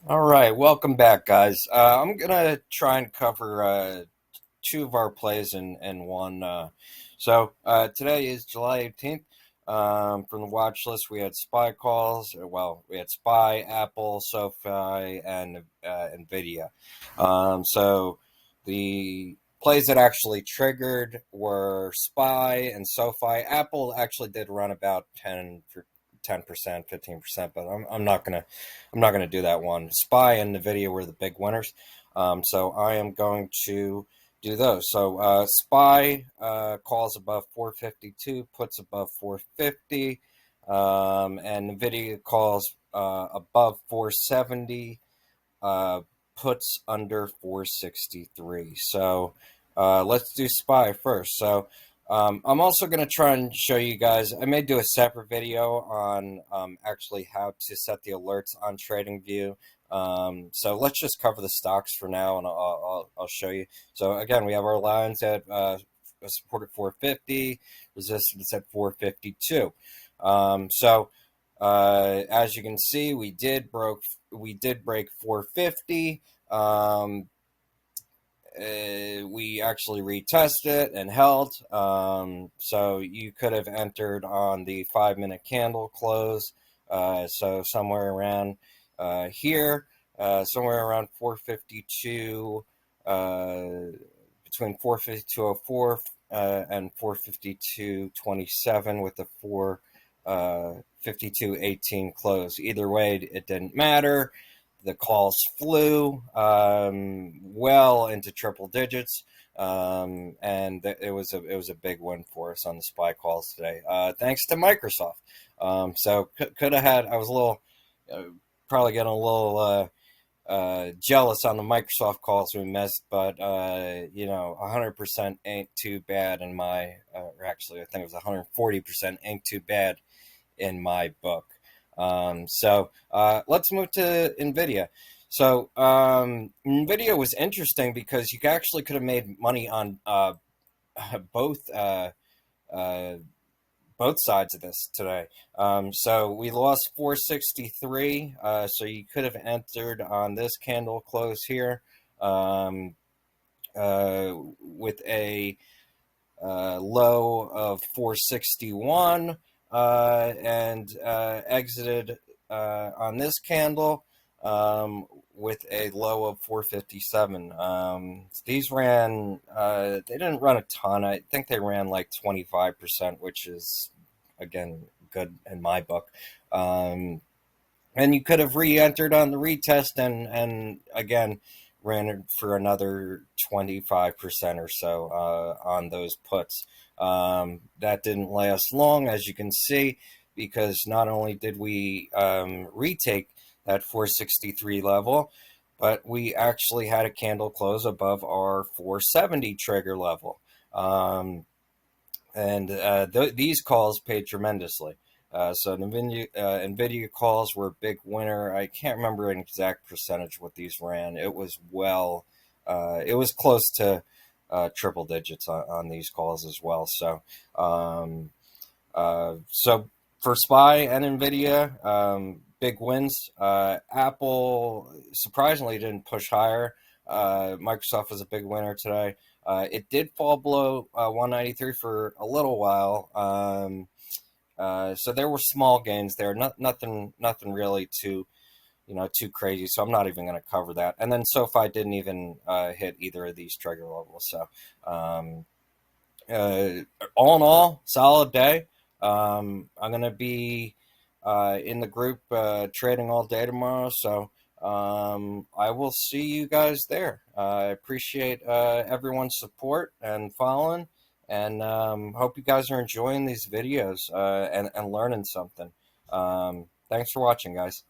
All right, welcome back, guys. I'm gonna try and cover two of our plays in one. Today is July 18th. From the watch list, we had SPY calls. Well, we had SPY, Apple, Sofe, and NVDA. The plays that actually triggered were SPY and SoFi. Apple actually did run about 10%, 15%, but I'm not gonna do that one. SPY and NVIDIA were the big winners, so I am going to do those. SPY calls above 452, puts above 450, and NVIDIA calls above 470, uh, puts under 463. Let's do SPY first. I'm also going to try and show you guys. I may do a separate video on actually how to set the alerts on TradingView. So let's just cover the stocks for now, and I'll show you. So again, we have our lines at support at 450, resistance at 452. As you can see, we did break 450. We actually retested it and held. So you could have entered on the 5-minute candle close. So somewhere around here, somewhere around 452, between 452.04 and 452.27 with the 452.18 close. Either way, it didn't matter. The calls flew well into triple digits, and it was a big win for us on the SPY calls today. Thanks to Microsoft. Could have had. I was a little probably getting a little jealous on the Microsoft calls we missed, but 100% ain't too bad in my. Or actually, I think it was 140% ain't too bad in my book. Let's move to NVIDIA. NVIDIA was interesting because you actually could have made money on both uh, both sides of this today. We lost 463. So you could have entered on this candle close here with a low of 461 and exited on this candle with a low of 457. These ran, they didn't run a ton. I think they ran like 25%, which is, again, good in my book. And you could have re-entered on the retest and again ran it for another 25% or so on those puts. That didn't last long, as you can see, because not only did we retake that 463 level, but we actually had a candle close above our 470 trigger level. These calls paid tremendously. NVIDIA calls were a big winner. I can't remember an exact percentage what these ran. It was it was close to triple digits on these calls as well. For SPY and NVIDIA, big wins. Apple surprisingly didn't push higher. Microsoft was a big winner today. It did fall below 193 for a little while. So there were small gains there. Nothing really too crazy. So I'm not even going to cover that. And then SoFi didn't even hit either of these trigger levels. All in all, solid day. I'm going to be in the group trading all day tomorrow. I will see you guys there. I appreciate everyone's support and following, and hope you guys are enjoying these videos and learning something. Thanks for watching, guys.